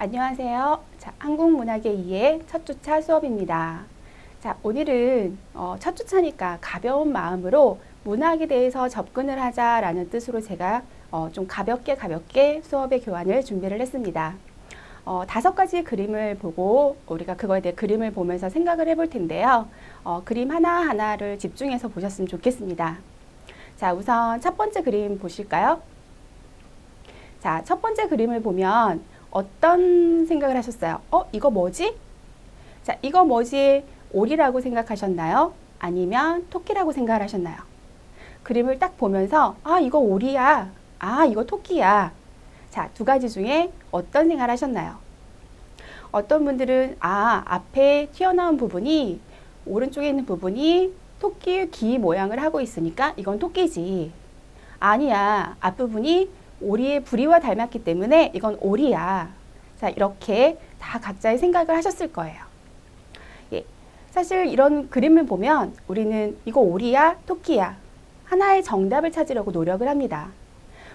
안녕하세요. 자, 한국문학의 2의 첫 주차 수업입니다. 자, 오늘은 첫 주차니까 가벼운 마음으로 문학에 대해서 접근을 하자라는 뜻으로 제가 좀 가볍게 수업의 교환을 준비를 했습니다. 5가지 그림을 보고 우리가 그거에 대해 그림을 보면서 생각을 해볼 텐데요. 그림 하나하나를 집중해서 보셨으면 좋겠습니다. 자, 우선 첫 번째 그림 보실까요? 자, 첫 번째 그림을 보면 어떤 생각을 하셨어요? 이거 뭐지? 자, 이거 뭐지? 오리라고 생각하셨나요? 아니면 토끼라고 생각을 하셨나요? 그림을 딱 보면서 이거 오리야. 이거 토끼야. 자, 두 가지 중에 어떤 생각을 하셨나요? 어떤 분들은 앞에 튀어나온 부분이 오른쪽에 있는 부분이 토끼의 귀 모양을 하고 있으니까 이건 토끼지. 아니야. 앞부분이 오리의 부리와 닮았기 때문에 이건 오리야. 자, 이렇게 다 각자의 생각을 하셨을 거예요. 예, 사실 이런 그림을 보면 우리는 이거 오리야, 토끼야. 하나의 정답을 찾으려고 노력을 합니다.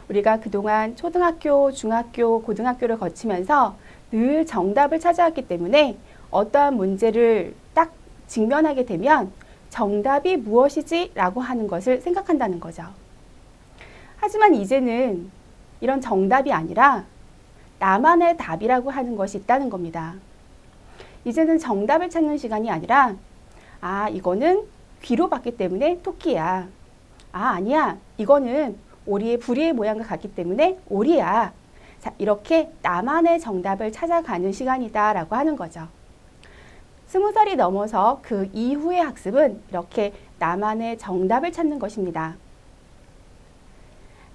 우리가 그동안 초등학교, 중학교, 고등학교를 거치면서 늘 정답을 찾아왔기 때문에 어떠한 문제를 딱 직면하게 되면 정답이 무엇이지? 라고 하는 것을 생각한다는 거죠. 하지만 이제는 이런 정답이 아니라 나만의 답이라고 하는 것이 있다는 겁니다. 이제는 정답을 찾는 시간이 아니라 이거는 귀로 봤기 때문에 토끼야. 아니야. 이거는 오리의 부리의 모양과 같기 때문에 오리야. 자, 이렇게 나만의 정답을 찾아가는 시간이다 라고 하는 거죠. 20살이 넘어서 그 이후의 학습은 이렇게 나만의 정답을 찾는 것입니다.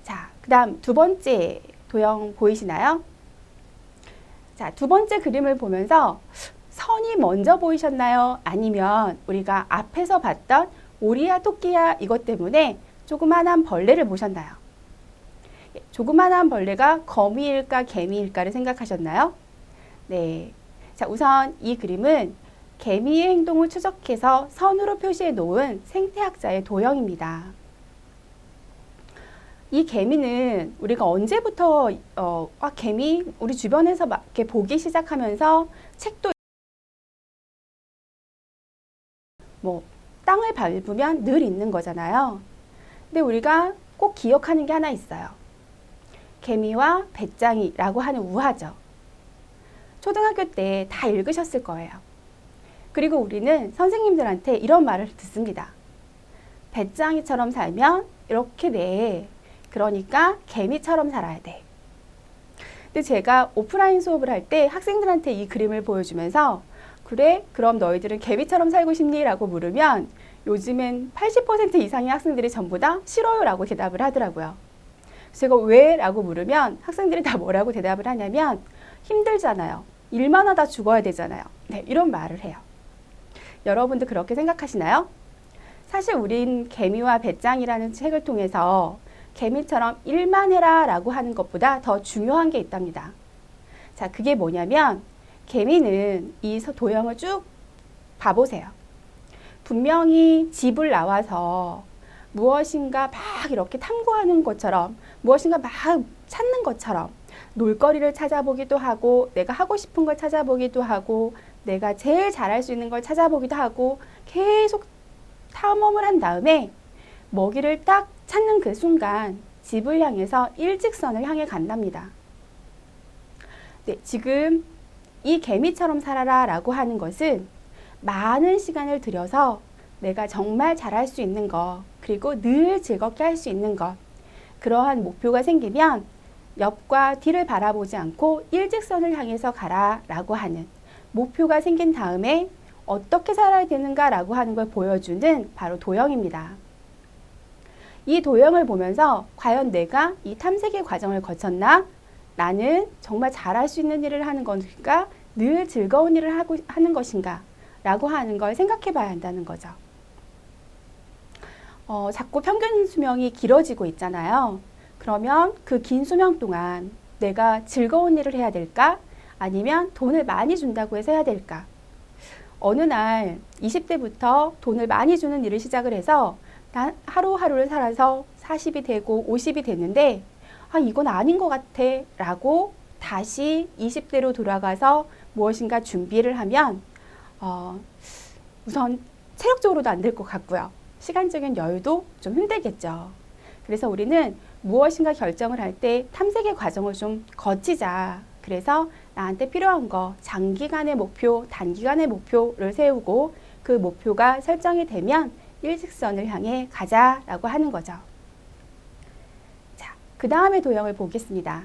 자, 그 다음 두 번째 도형 보이시나요? 자, 두 번째 그림을 보면서 선이 먼저 보이셨나요? 아니면 우리가 앞에서 봤던 오리야 토끼야 이것 때문에 조그만한 벌레를 보셨나요? 조그만한 벌레가 거미일까 개미일까를 생각하셨나요? 네. 자, 우선 이 그림은 개미의 행동을 추적해서 선으로 표시해 놓은 생태학자의 도형입니다. 이 개미는 우리가 언제부터 개미 우리 주변에서 막 이렇게 보기 시작하면서 책도 땅을 밟으면 늘 있는 거잖아요. 근데 우리가 꼭 기억하는 게 하나 있어요. 개미와 배짱이라고 하는 우화죠. 초등학교 때 다 읽으셨을 거예요. 그리고 우리는 선생님들한테 이런 말을 듣습니다. 배짱이처럼 살면 이렇게 돼. 그러니까 개미처럼 살아야 돼. 근데 제가 오프라인 수업을 할 때 학생들한테 이 그림을 보여주면서 그래? 그럼 너희들은 개미처럼 살고 싶니? 라고 물으면 요즘엔 80% 이상의 학생들이 전부 다 싫어요 라고 대답을 하더라고요. 제가 왜? 라고 물으면 학생들이 다 뭐라고 대답을 하냐면 힘들잖아요. 일만 하다 죽어야 되잖아요. 네, 이런 말을 해요. 여러분도 그렇게 생각하시나요? 사실 우린 개미와 배짱이라는 책을 통해서 개미처럼 일만 해라 라고 하는 것보다 더 중요한 게 있답니다. 자, 그게 뭐냐면 개미는 이 도형을 쭉 봐보세요. 분명히 집을 나와서 무엇인가 막 이렇게 탐구하는 것처럼 무엇인가 막 찾는 것처럼 놀거리를 찾아보기도 하고 내가 하고 싶은 걸 찾아보기도 하고 내가 제일 잘할 수 있는 걸 찾아보기도 하고 계속 탐험을 한 다음에 먹이를 딱 찾는 그 순간 집을 향해서 일직선을 향해 간답니다. 네, 지금 이 개미처럼 살아라 라고 하는 것은 많은 시간을 들여서 내가 정말 잘할 수 있는 것 그리고 늘 즐겁게 할 수 있는 것 그러한 목표가 생기면 옆과 뒤를 바라보지 않고 일직선을 향해서 가라 라고 하는 목표가 생긴 다음에 어떻게 살아야 되는가 라고 하는 걸 보여주는 바로 도형입니다. 이 도형을 보면서 과연 내가 이 탐색의 과정을 거쳤나? 나는 정말 잘할 수 있는 일을 하는 것인가? 늘 즐거운 일을 하는 것인가? 라고 하는 걸 생각해 봐야 한다는 거죠. 자꾸 평균 수명이 길어지고 있잖아요. 그러면 그 긴 수명 동안 내가 즐거운 일을 해야 될까? 아니면 돈을 많이 준다고 해서 해야 될까? 어느 날 20대부터 돈을 많이 주는 일을 시작을 해서 하루하루를 살아서 40이 되고 50이 됐는데 이건 아닌 것 같아 라고 다시 20대로 돌아가서 무엇인가 준비를 하면 우선 체력적으로도 안 될 것 같고요. 시간적인 여유도 좀 힘들겠죠. 그래서 우리는 무엇인가 결정을 할 때 탐색의 과정을 좀 거치자. 그래서 나한테 필요한 거 장기간의 목표, 단기간의 목표를 세우고 그 목표가 설정이 되면 일직선을 향해 가자라고 하는 거죠. 자, 그 다음에 도형을 보겠습니다.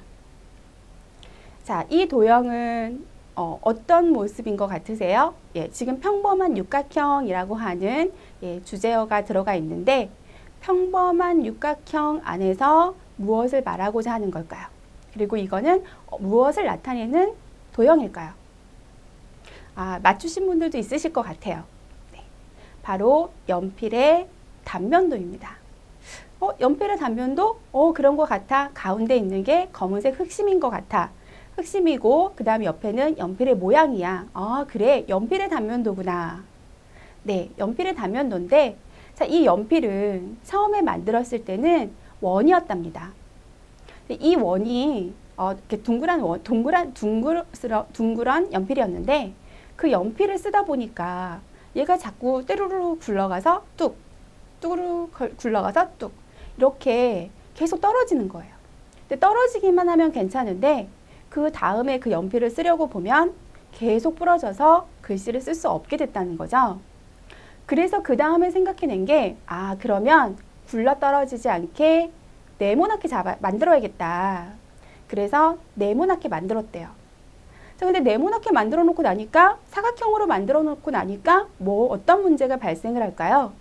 자, 이 도형은 어떤 모습인 것 같으세요? 예, 지금 평범한 육각형이라고 하는 주제어가 들어가 있는데 평범한 육각형 안에서 무엇을 말하고자 하는 걸까요? 그리고 이거는 무엇을 나타내는 도형일까요? 맞추신 분들도 있으실 것 같아요. 네, 바로 연필의 단면도입니다. 연필의 단면도? 그런 것 같아. 가운데 있는 게 검은색 흑심인 것 같아. 흑심이고 그 다음에 옆에는 연필의 모양이야. 그래. 연필의 단면도구나. 네, 연필의 단면도인데 자, 이 연필은 처음에 만들었을 때는 원이었답니다. 이 원이 이렇게 둥그런 연필이었는데 그 연필을 쓰다 보니까 얘가 자꾸 떼루루 굴러가서 뚝, 뚜루루 굴러가서 뚝 이렇게 계속 떨어지는 거예요. 근데 떨어지기만 하면 괜찮은데 그 다음에 그 연필을 쓰려고 보면 계속 부러져서 글씨를 쓸 수 없게 됐다는 거죠. 그래서 그 다음에 생각해낸 게 그러면 굴러 떨어지지 않게 네모나게 만들어야겠다. 그래서 네모나게 만들었대요. 자, 근데 네모나게 만들어 놓고 나니까 사각형으로 만들어 놓고 나니까 어떤 문제가 발생을 할까요?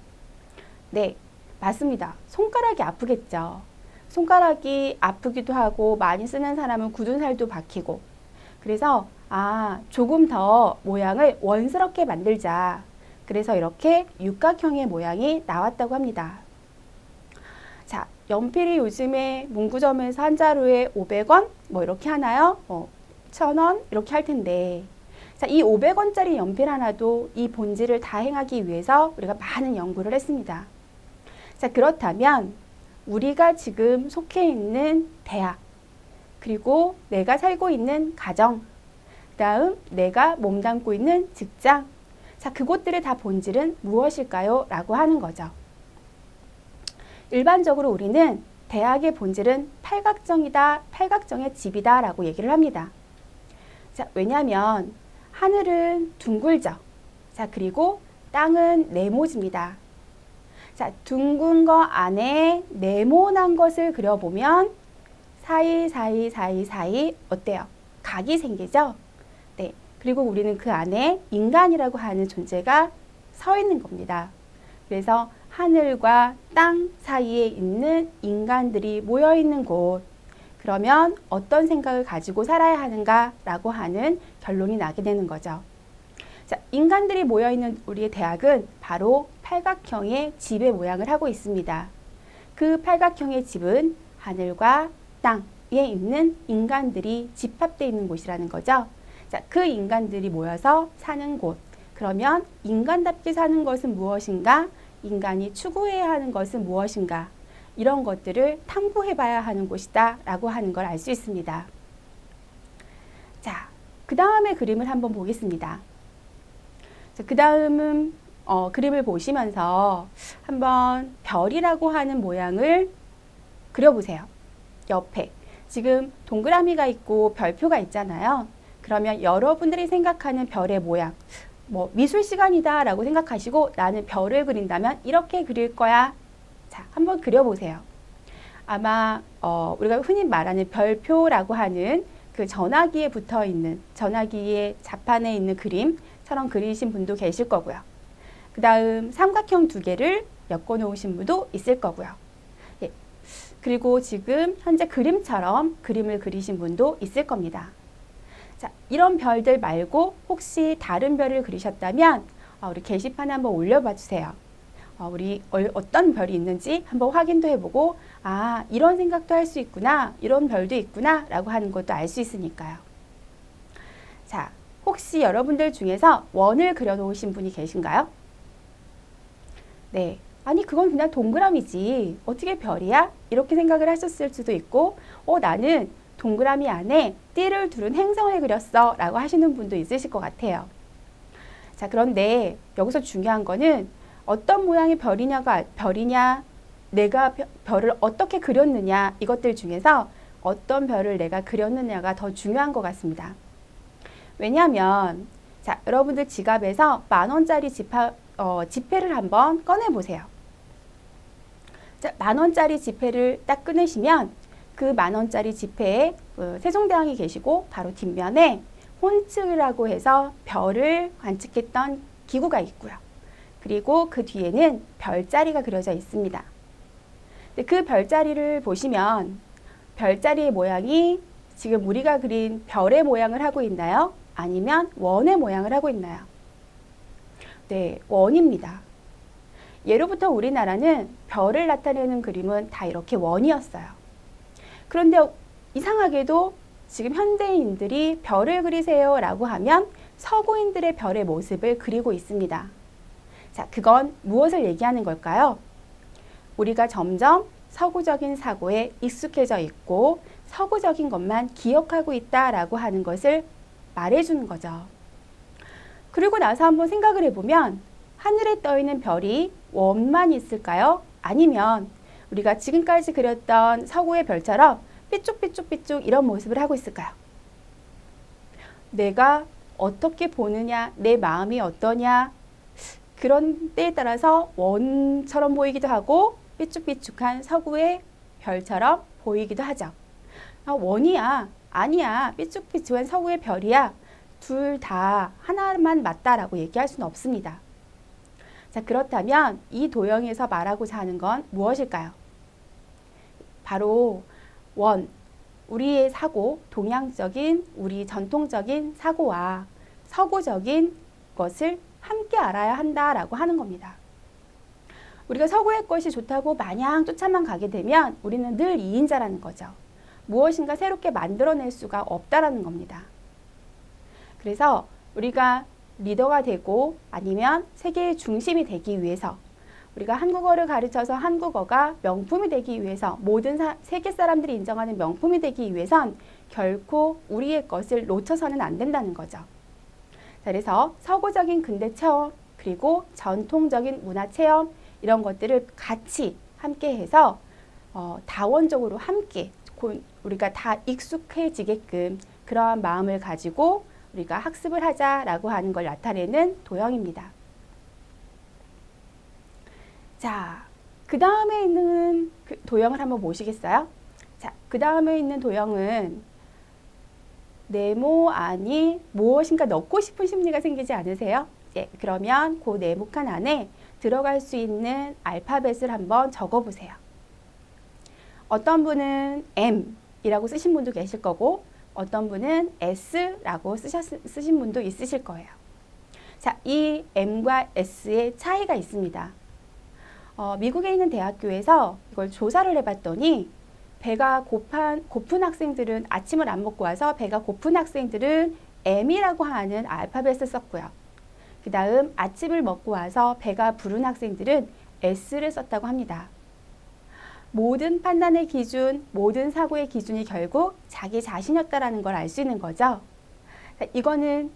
네, 맞습니다. 손가락이 아프겠죠. 손가락이 아프기도 하고 많이 쓰는 사람은 굳은 살도 박히고 그래서 조금 더 모양을 원스럽게 만들자. 그래서 이렇게 육각형의 모양이 나왔다고 합니다. 자, 연필이 요즘에 문구점에서 한 자루에 500원 이렇게 하나요? 1,000원 이렇게 할 텐데 자, 이 500원짜리 연필 하나도 이 본질을 다행하기 위해서 우리가 많은 연구를 했습니다. 자, 그렇다면 우리가 지금 속해 있는 대학 그리고 내가 살고 있는 가정 그다음 내가 몸담고 있는 직장 자, 그곳들의 다 본질은 무엇일까요? 라고 하는 거죠. 일반적으로 우리는 대학의 본질은 팔각정이다, 팔각정의 집이다 라고 얘기를 합니다. 자, 왜냐하면 하늘은 둥글죠. 자, 그리고 땅은 네모집니다. 자, 둥근 거 안에 네모난 것을 그려보면 사이 어때요? 각이 생기죠? 네. 그리고 우리는 그 안에 인간이라고 하는 존재가 서 있는 겁니다. 그래서 하늘과 땅 사이에 있는 인간들이 모여 있는 곳. 그러면 어떤 생각을 가지고 살아야 하는가라고 하는 결론이 나게 되는 거죠. 자, 인간들이 모여 있는 우리의 대학은 바로 팔각형의 집의 모양을 하고 있습니다. 그 팔각형의 집은 하늘과 땅에 있는 인간들이 집합되어 있는 곳이라는 거죠. 자, 그 인간들이 모여서 사는 곳. 그러면 인간답게 사는 것은 무엇인가? 인간이 추구해야 하는 것은 무엇인가? 이런 것들을 탐구해 봐야 하는 곳이다 라고 하는 걸 알 수 있습니다. 자, 그 다음에 그림을 한번 보겠습니다. 자, 그 다음은 그림을 보시면서 한번 별이라고 하는 모양을 그려보세요. 옆에 지금 동그라미가 있고 별표가 있잖아요. 그러면 여러분들이 생각하는 별의 모양, 미술 시간이다 라고 생각하시고 나는 별을 그린다면 이렇게 그릴 거야. 자, 한번 그려보세요. 아마 우리가 흔히 말하는 별표라고 하는 그 전화기에 붙어 있는 전화기의 자판에 있는 그림처럼 그리신 분도 계실 거고요. 그 다음 삼각형 두 개를 엮어 놓으신 분도 있을 거고요. 예. 그리고 지금 현재 그림처럼 그림을 그리신 분도 있을 겁니다. 자, 이런 별들 말고 혹시 다른 별을 그리셨다면 우리 게시판에 한번 올려봐 주세요. 우리 어떤 별이 있는지 한번 확인도 해보고 이런 생각도 할 수 있구나, 이런 별도 있구나 라고 하는 것도 알 수 있으니까요. 자, 혹시 여러분들 중에서 원을 그려놓으신 분이 계신가요? 네, 아니 그건 그냥 동그라미지 어떻게 별이야? 이렇게 생각을 하셨을 수도 있고 나는 동그라미 안에 띠를 두른 행성을 그렸어 라고 하시는 분도 있으실 것 같아요. 자, 그런데 여기서 중요한 거는 어떤 모양의 별이냐, 내가 별을 어떻게 그렸느냐, 이것들 중에서 어떤 별을 내가 그렸느냐가 더 중요한 것 같습니다. 왜냐하면 자, 여러분들 지갑에서 10,000원짜리 지폐를 한번 꺼내 보세요. 자, 10,000원짜리 지폐를 딱 꺼내시면 그 10,000원짜리 지폐에 세종대왕이 계시고 바로 뒷면에 혼츠라고 해서 별을 관측했던 기구가 있고요. 그리고 그 뒤에는 별자리가 그려져 있습니다. 그 별자리를 보시면 별자리의 모양이 지금 우리가 그린 별의 모양을 하고 있나요? 아니면 원의 모양을 하고 있나요? 네, 원입니다. 예로부터 우리나라는 별을 나타내는 그림은 다 이렇게 원이었어요. 그런데 이상하게도 지금 현대인들이 별을 그리세요 라고 하면 서구인들의 별의 모습을 그리고 있습니다. 자, 그건 무엇을 얘기하는 걸까요? 우리가 점점 서구적인 사고에 익숙해져 있고 서구적인 것만 기억하고 있다라고 하는 것을 말해주는 거죠. 그리고 나서 한번 생각을 해보면 하늘에 떠 있는 별이 원만 있을까요? 아니면 우리가 지금까지 그렸던 서구의 별처럼 삐쭉삐쭉삐쭉 이런 모습을 하고 있을까요? 내가 어떻게 보느냐, 내 마음이 어떠냐, 그런 때에 따라서 원처럼 보이기도 하고 삐쭉삐쭉한 서구의 별처럼 보이기도 하죠. 원이야, 아니야, 삐쭉삐쭉한 서구의 별이야, 둘 다 하나만 맞다라고 얘기할 수는 없습니다. 자, 그렇다면 이 도형에서 말하고자 하는 건 무엇일까요? 바로 원, 우리의 사고, 동양적인 우리 전통적인 사고와 서구적인 것을 함께 알아야 한다라고 하는 겁니다. 우리가 서구의 것이 좋다고 마냥 쫓아만 가게 되면 우리는 늘 2인자라는 거죠. 무엇인가 새롭게 만들어낼 수가 없다라는 겁니다. 그래서 우리가 리더가 되고 아니면 세계의 중심이 되기 위해서 우리가 한국어를 가르쳐서 한국어가 명품이 되기 위해서 모든 세계 사람들이 인정하는 명품이 되기 위해선 결코 우리의 것을 놓쳐서는 안 된다는 거죠. 자, 그래서 서구적인 근대 체험 그리고 전통적인 문화 체험 이런 것들을 같이 함께 해서 다원적으로 함께 우리가 다 익숙해지게끔 그러한 마음을 가지고 우리가 학습을 하자라고 하는 걸 나타내는 도형입니다. 자, 그 다음에 있는 도형을 한번 보시겠어요? 자, 그 다음에 있는 도형은 네모 안이 무엇인가 넣고 싶은 심리가 생기지 않으세요? 예, 그러면 그 네모칸 안에 들어갈 수 있는 알파벳을 한번 적어보세요. 어떤 분은 M이라고 쓰신 분도 계실 거고 어떤 분은 S라고 쓰신 분도 있으실 거예요. 자, 이 M과 S의 차이가 있습니다. 미국에 있는 대학교에서 이걸 조사를 해봤더니 배가 고픈 학생들은 아침을 안 먹고 와서 배가 고픈 학생들은 M이라고 하는 알파벳을 썼고요. 그 다음 아침을 먹고 와서 배가 부른 학생들은 S를 썼다고 합니다. 모든 판단의 기준, 모든 사고의 기준이 결국 자기 자신이었다라는 걸 알 수 있는 거죠. 이거는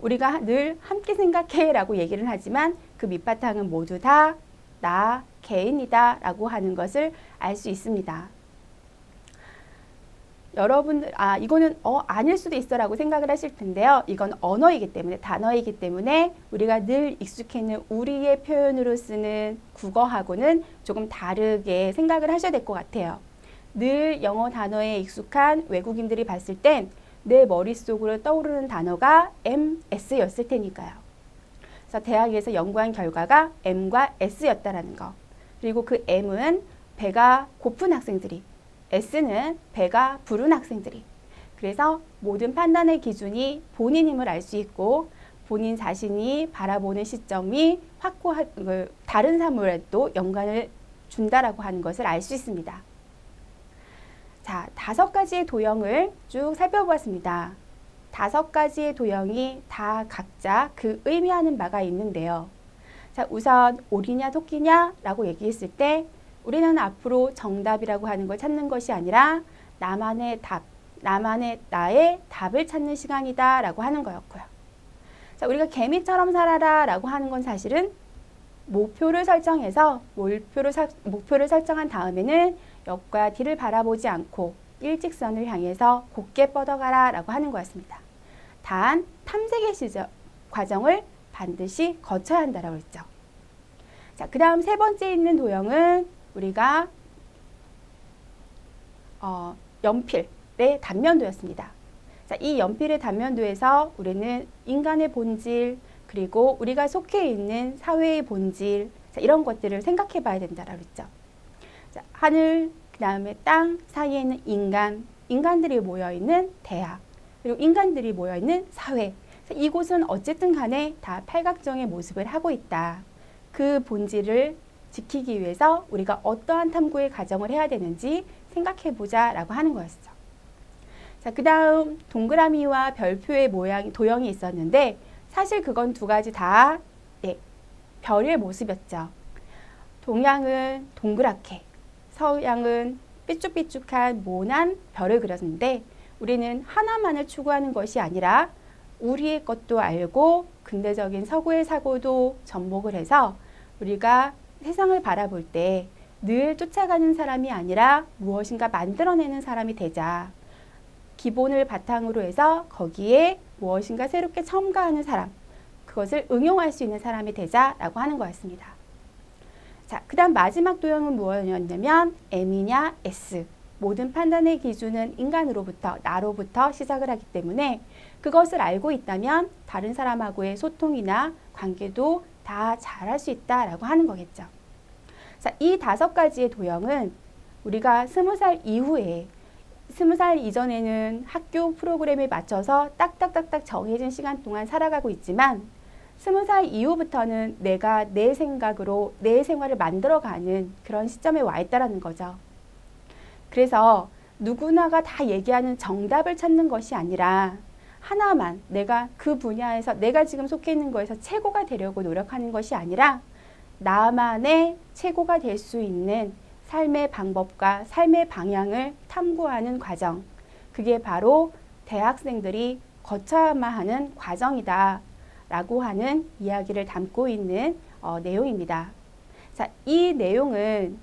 우리가 늘 함께 생각해 라고 얘기를 하지만 그 밑바탕은 모두 다 나 개인이다 라고 하는 것을 알 수 있습니다. 여러분들 이거는 아닐 수도 있어 라고 생각을 하실 텐데요. 이건 언어이기 때문에 단어이기 때문에 우리가 늘 익숙해 있는 우리의 표현으로 쓰는 국어하고는 조금 다르게 생각을 하셔야 될 것 같아요. 늘 영어 단어에 익숙한 외국인들이 봤을 땐 내 머릿속으로 떠오르는 단어가 MS였을 테니까요. 그래서 대학에서 연구한 결과가 M과 S였다라는 거. 그리고 그 M은 배가 고픈 학생들이, S는 배가 부른 학생들이. 그래서 모든 판단의 기준이 본인임을 알 수 있고 본인 자신이 바라보는 시점이 다른 사물에도 연관을 준다라고 하는 것을 알 수 있습니다. 자, 5가지의 도형을 쭉 살펴보았습니다. 5가지의 도형이 다 각자 그 의미하는 바가 있는데요. 자, 우선 오리냐 토끼냐 라고 얘기했을 때 우리는 앞으로 정답이라고 하는 걸 찾는 것이 아니라 나만의 답, 나만의 나의 답을 찾는 시간이다 라고 하는 거였고요. 자, 우리가 개미처럼 살아라 라고 하는 건 사실은 목표를 설정해서 목표를 설정한 다음에는 옆과 뒤를 바라보지 않고 일직선을 향해서 곧게 뻗어가라 라고 하는 거였습니다. 단 탐색의 과정을 반드시 거쳐야 한다라고 했죠. 자, 그 다음 세 번째 있는 도형은 우리가 연필의 단면도였습니다. 자, 이 연필의 단면도에서 우리는 인간의 본질, 그리고 우리가 속해 있는 사회의 본질, 자, 이런 것들을 생각해 봐야 된다라고 했죠. 자, 하늘, 그 다음에 땅 사이에 있는 인간들이 모여있는 대학, 그리고 인간들이 모여있는 사회. 자, 이곳은 어쨌든 간에 다 팔각정의 모습을 하고 있다. 그 본질을 지키기 위해서 우리가 어떠한 탐구의 과정을 해야 되는지 생각해 보자 라고 하는 거였죠. 자, 그 다음 동그라미와 별표의 도형이 있었는데 사실 그건 두 가지 다 별의 모습이었죠. 동양은 동그랗게, 서양은 삐쭉삐쭉한 모난 별을 그렸는데 우리는 하나만을 추구하는 것이 아니라 우리의 것도 알고 근대적인 서구의 사고도 접목을 해서 우리가 세상을 바라볼 때 늘 쫓아가는 사람이 아니라 무엇인가 만들어내는 사람이 되자. 기본을 바탕으로 해서 거기에 무엇인가 새롭게 첨가하는 사람, 그것을 응용할 수 있는 사람이 되자라고 하는 거였습니다. 자, 그 다음 마지막 도형은 무엇이었냐면 M이냐 S. 모든 판단의 기준은 인간으로부터, 나로부터 시작을 하기 때문에 그것을 알고 있다면 다른 사람하고의 소통이나 관계도 다 잘할 수 있다라고 하는 거겠죠. 자, 이 5가지의 도형은 우리가 20살 이후에 20살 이전에는 학교 프로그램에 맞춰서 딱딱딱딱 정해진 시간 동안 살아가고 있지만 20살 이후부터는 내가 내 생각으로 내 생활을 만들어가는 그런 시점에 와 있다는 거죠. 그래서 누구나가 다 얘기하는 정답을 찾는 것이 아니라 하나만 내가 그 분야에서 내가 지금 속해 있는 거에서 최고가 되려고 노력하는 것이 아니라 나만의 최고가 될 수 있는 삶의 방법과 삶의 방향을 탐구하는 과정. 그게 바로 대학생들이 거쳐야만 하는 과정이다 라고 하는 이야기를 담고 있는 내용입니다. 자, 이 내용은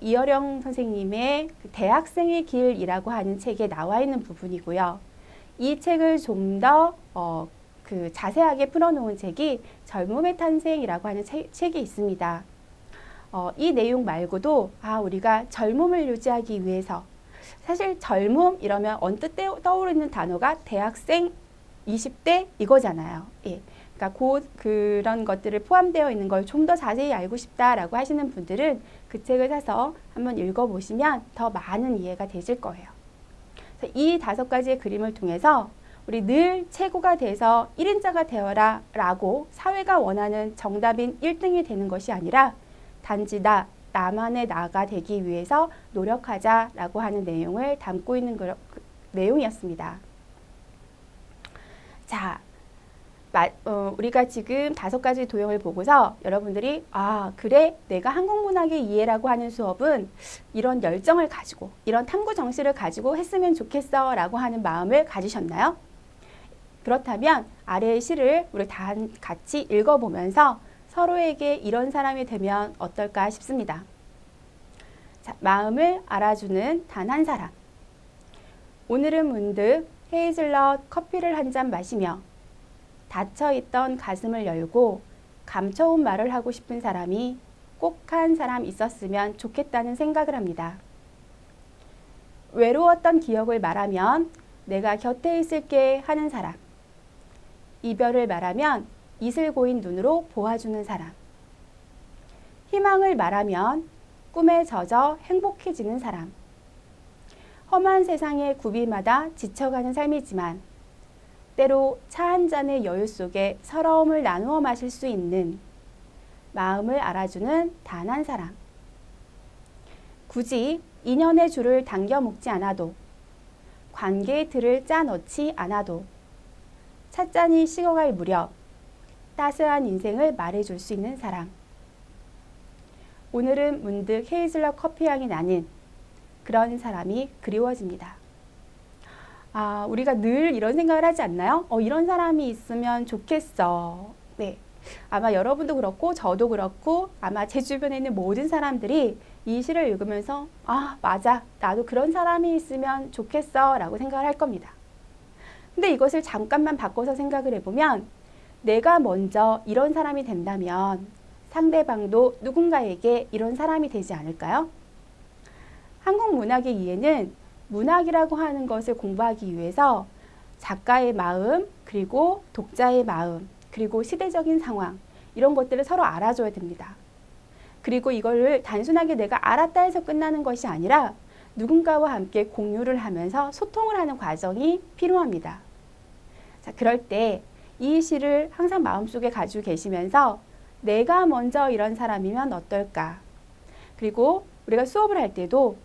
이어령 선생님의 그 대학생의 길이라고 하는 책에 나와 있는 부분이고요. 이 책을 좀 더 자세하게 풀어놓은 책이 젊음의 탄생이라고 하는 책이 있습니다. 이 내용 말고도 우리가 젊음을 유지하기 위해서 사실 젊음 이러면 언뜻 떠오르는 단어가 대학생 20대 이거잖아요. 예. 그러니까 그런 것들을 포함되어 있는 걸 좀 더 자세히 알고 싶다라고 하시는 분들은 그 책을 사서 한번 읽어보시면 더 많은 이해가 되실 거예요. 이 5가지의 그림을 통해서 우리 늘 최고가 돼서 1인자가 되어라 라고 사회가 원하는 정답인 1등이 되는 것이 아니라 단지 나만의 나가 되기 위해서 노력하자 라고 하는 내용을 담고 있는 내용이었습니다. 자, 우리가 지금 5가지 도형을 보고서 여러분들이 그래 내가 한국문학의 이해라고 하는 수업은 이런 열정을 가지고 이런 탐구 정신을 가지고 했으면 좋겠어 라고 하는 마음을 가지셨나요? 그렇다면 아래의 시를 우리 다 같이 읽어보면서 서로에게 이런 사람이 되면 어떨까 싶습니다. 자, 마음을 알아주는 단 한 사람. 오늘은 문득 헤이즐넛 커피를 한 잔 마시며 닫혀있던 가슴을 열고 감춰온 말을 하고 싶은 사람이 꼭 한 사람 있었으면 좋겠다는 생각을 합니다. 외로웠던 기억을 말하면 내가 곁에 있을게 하는 사람. 이별을 말하면 이슬 고인 눈으로 보아주는 사람. 희망을 말하면 꿈에 젖어 행복해지는 사람. 험한 세상의 굽이마다 지쳐가는 삶이지만 때로 차 한 잔의 여유 속에 서러움을 나누어 마실 수 있는 마음을 알아주는 단 한 사람. 굳이 인연의 줄을 당겨 묶지 않아도 관계의 틀을 짜 넣지 않아도 찻잔이 식어갈 무렵 따스한 인생을 말해줄 수 있는 사람. 오늘은 문득 헤이즐넛 커피향이 나는 그런 사람이 그리워집니다. 우리가 늘 이런 생각을 하지 않나요? 이런 사람이 있으면 좋겠어. 네. 아마 여러분도 그렇고 저도 그렇고 아마 제 주변에 있는 모든 사람들이 이 시를 읽으면서 맞아. 나도 그런 사람이 있으면 좋겠어 라고 생각을 할 겁니다. 근데 이것을 잠깐만 바꿔서 생각을 해보면 내가 먼저 이런 사람이 된다면 상대방도 누군가에게 이런 사람이 되지 않을까요? 한국 문학의 이해는 문학이라고 하는 것을 공부하기 위해서 작가의 마음, 그리고 독자의 마음, 그리고 시대적인 상황 이런 것들을 서로 알아줘야 됩니다. 그리고 이거를 단순하게 내가 알았다 해서 끝나는 것이 아니라 누군가와 함께 공유를 하면서 소통을 하는 과정이 필요합니다. 자, 그럴 때 이 시를 항상 마음속에 가지고 계시면서 내가 먼저 이런 사람이면 어떨까? 그리고 우리가 수업을 할 때도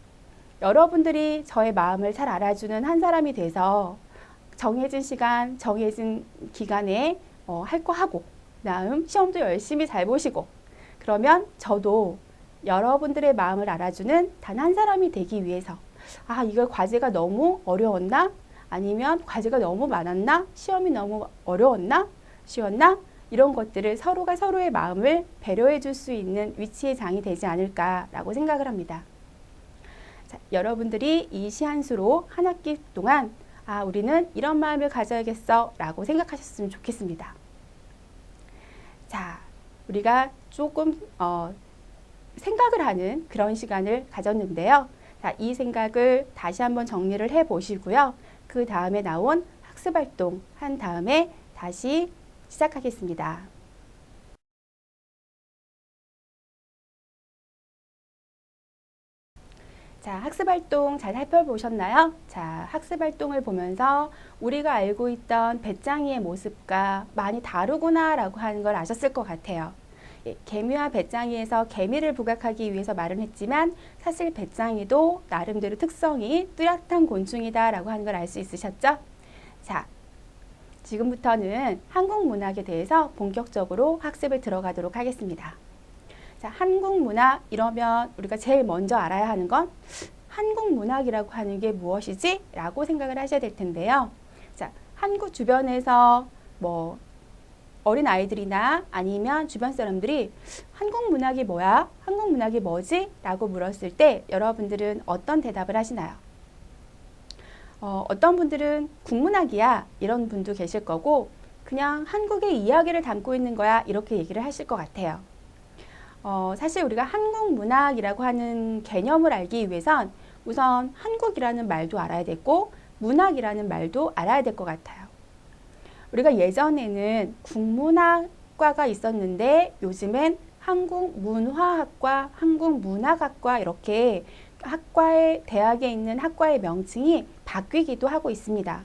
여러분들이 저의 마음을 잘 알아주는 한 사람이 돼서 정해진 시간, 정해진 기간에 할 거 하고 그다음 시험도 열심히 잘 보시고 그러면 저도 여러분들의 마음을 알아주는 단 한 사람이 되기 위해서 이거 과제가 너무 어려웠나? 아니면 과제가 너무 많았나? 시험이 너무 어려웠나? 쉬웠나? 이런 것들을 서로가 서로의 마음을 배려해 줄 수 있는 위치의 장이 되지 않을까라고 생각을 합니다. 자, 여러분들이 이 시 한 수로 한 학기 동안 우리는 이런 마음을 가져야겠어 라고 생각하셨으면 좋겠습니다. 자, 우리가 조금 생각을 하는 그런 시간을 가졌는데요. 자, 이 생각을 다시 한번 정리를 해 보시고요. 그 다음에 나온 학습활동 한 다음에 다시 시작하겠습니다. 자, 학습활동 잘 살펴보셨나요? 자, 학습활동을 보면서 우리가 알고 있던 배짱이의 모습과 많이 다르구나 라고 하는 걸 아셨을 것 같아요. 개미와 배짱이에서 개미를 부각하기 위해서 말은 했지만 사실 배짱이도 나름대로 특성이 뚜렷한 곤충이다 라고 하는 걸 알 수 있으셨죠? 자, 지금부터는 한국 문학에 대해서 본격적으로 학습을 들어가도록 하겠습니다. 자, 한국 문학 이러면 우리가 제일 먼저 알아야 하는 건 한국 문학이라고 하는 게 무엇이지? 라고 생각을 하셔야 될 텐데요. 자, 한국 주변에서 어린 아이들이나 아니면 주변 사람들이 한국 문학이 뭐야? 한국 문학이 뭐지? 라고 물었을 때 여러분들은 어떤 대답을 하시나요? 어떤 분들은 국문학이야 이런 분도 계실 거고 그냥 한국의 이야기를 담고 있는 거야 이렇게 얘기를 하실 것 같아요. 사실 우리가 한국 문학이라고 하는 개념을 알기 위해선 우선 한국이라는 말도 알아야 되고 문학이라는 말도 알아야 될 것 같아요. 우리가 예전에는 국문학과가 있었는데 요즘엔 한국문화학과, 한국문학학과 이렇게 대학에 있는 학과의 명칭이 바뀌기도 하고 있습니다.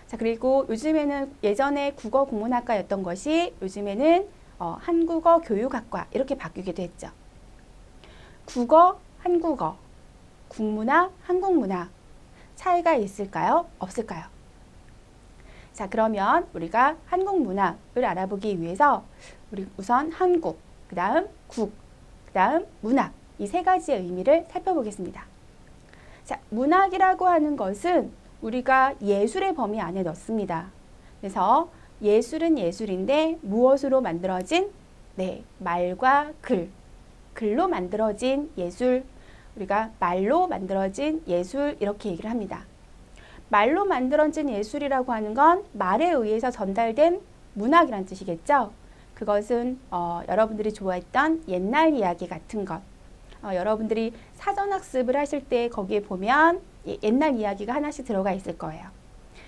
자, 그리고 요즘에는 예전에 국어 국문학과였던 것이 요즘에는 한국어 교육학과 이렇게 바뀌기도 했죠. 국어, 한국어, 국문학, 한국문학 차이가 있을까요? 없을까요? 자, 그러면 우리가 한국 문학을 알아보기 위해서 우리 우선 한국, 그 다음 국, 그 다음 문학 이 세 가지의 의미를 살펴보겠습니다. 자, 문학이라고 하는 것은 우리가 예술의 범위 안에 넣습니다. 그래서 예술은 예술인데 무엇으로 만들어진? 네, 말과 글로 만들어진 예술, 우리가 말로 만들어진 예술 이렇게 얘기를 합니다. 말로 만들어진 예술이라고 하는 건 말에 의해서 전달된 문학이란 뜻이겠죠. 그것은 여러분들이 좋아했던 옛날 이야기 같은 것. 여러분들이 사전학습을 하실 때 거기에 보면 옛날 이야기가 하나씩 들어가 있을 거예요.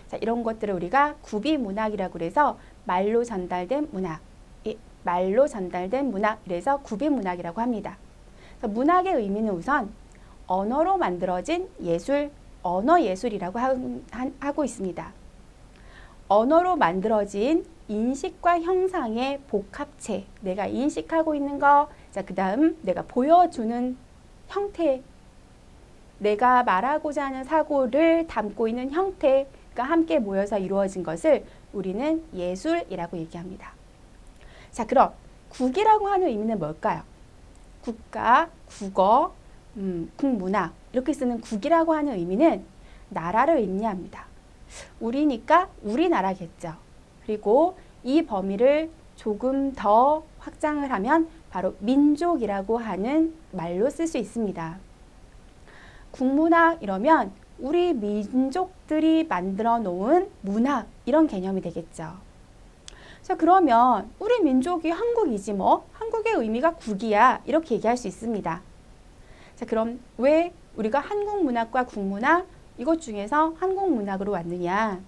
자, 이런 것들을 우리가 구비문학이라고 그래서 말로 전달된 문학, 말로 전달된 문학, 그래서 구비문학이라고 합니다. 문학의 의미는 우선 언어로 만들어진 예술, 언어예술이라고 하고 있습니다. 언어로 만들어진 인식과 형상의 복합체, 내가 인식하고 있는 거, 자, 그 다음 내가 보여주는 형태, 내가 말하고자 하는 사고를 담고 있는 형태가 함께 모여서 이루어진 것을 우리는 예술이라고 얘기합니다. 자, 그럼 국이라고 하는 의미는 뭘까요? 국가, 국어, 국문학 이렇게 쓰는 국이라고 하는 의미는 나라를 의미합니다. 우리니까 우리나라겠죠. 그리고 이 범위를 조금 더 확장을 하면 바로 민족이라고 하는 말로 쓸 수 있습니다. 국문학 이러면 우리 민족들이 만들어 놓은 문학 이런 개념이 되겠죠. 자, 그러면 우리 민족이 한국이지 뭐 한국의 의미가 국이야 이렇게 얘기할 수 있습니다. 자, 그럼 왜 우리가 한국문학과 국문학 이것 중에서 한국문학으로 왔느냐?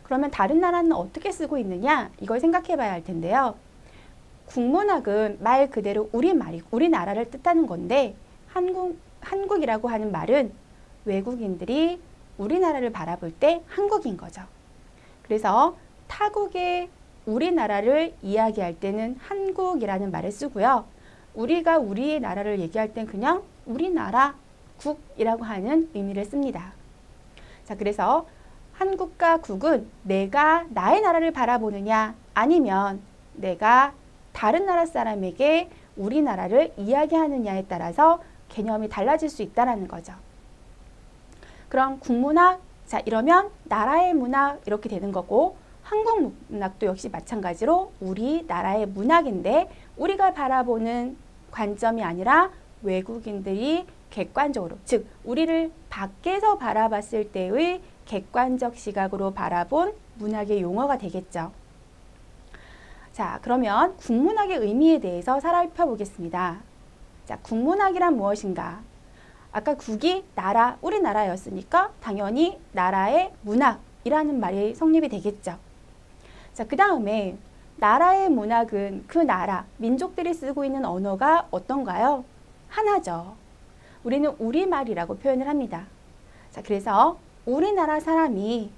그러면 다른 나라는 어떻게 쓰고 있느냐? 이걸 생각해 봐야 할 텐데요. 국문학은 말 그대로 우리나라를 뜻하는 건데 한국이라고 하는 말은 외국인들이 우리나라를 바라볼 때 한국인 거죠. 그래서 타국의 우리나라를 이야기할 때는 한국이라는 말을 쓰고요. 우리가 우리의 나라를 얘기할 땐 그냥 우리나라 국이라고 하는 의미를 씁니다. 자, 그래서 한국과 국은 내가 나의 나라를 바라보느냐 아니면 내가 다른 나라 사람에게 우리나라를 이야기하느냐에 따라서 개념이 달라질 수 있다는 거죠. 그럼 국문학, 자 이러면 나라의 문학 이렇게 되는 거고 한국 문학도 역시 마찬가지로 우리나라의 문학인데 우리가 바라보는 관점이 아니라 외국인들이 객관적으로, 즉 우리를 밖에서 바라봤을 때의 객관적 시각으로 바라본 문학의 용어가 되겠죠. 자, 그러면 국문학의 의미에 대해서 살펴보겠습니다. 자, 국문학이란 무엇인가? 아까 국이 나라, 우리나라였으니까 당연히 나라의 문학이라는 말이 성립이 되겠죠. 자, 그 다음에 나라의 문학은 그 나라, 민족들이 쓰고 있는 언어가 어떤가요? 하나죠. 우리는 우리말이라고 표현을 합니다. 자, 그래서 우리나라 사람이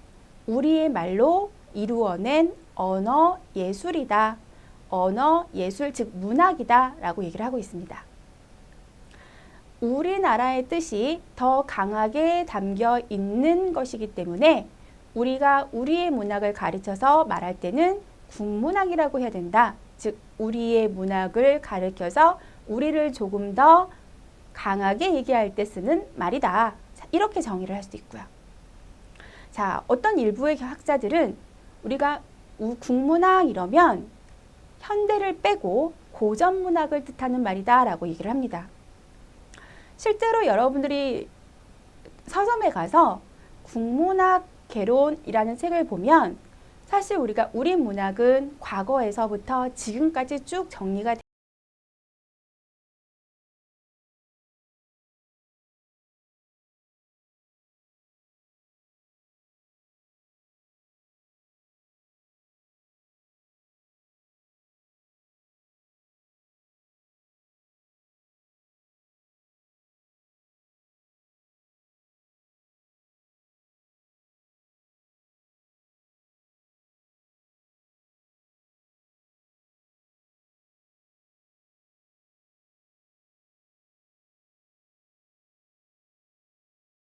우리의 말로 이루어낸 언어 예술이다. 언어 예술, 즉 문학이다 라고 얘기를 하고 있습니다. 우리나라의 뜻이 더 강하게 담겨 있는 것이기 때문에 우리가 우리의 문학을 가르쳐서 말할 때는 국문학이라고 해야 된다. 즉 우리의 문학을 가르쳐서 우리를 조금 더 강하게 얘기할 때 쓰는 말이다. 자, 이렇게 정의를 할 수 있고요. 자, 어떤 일부의 학자들은 우리가 국문학 이러면 현대를 빼고 고전 문학을 뜻하는 말이다 라고 얘기를 합니다. 실제로 여러분들이 서점에 가서 국문학 개론이라는 책을 보면 사실 우리가 우리 문학은 과거에서부터 지금까지 쭉 정리가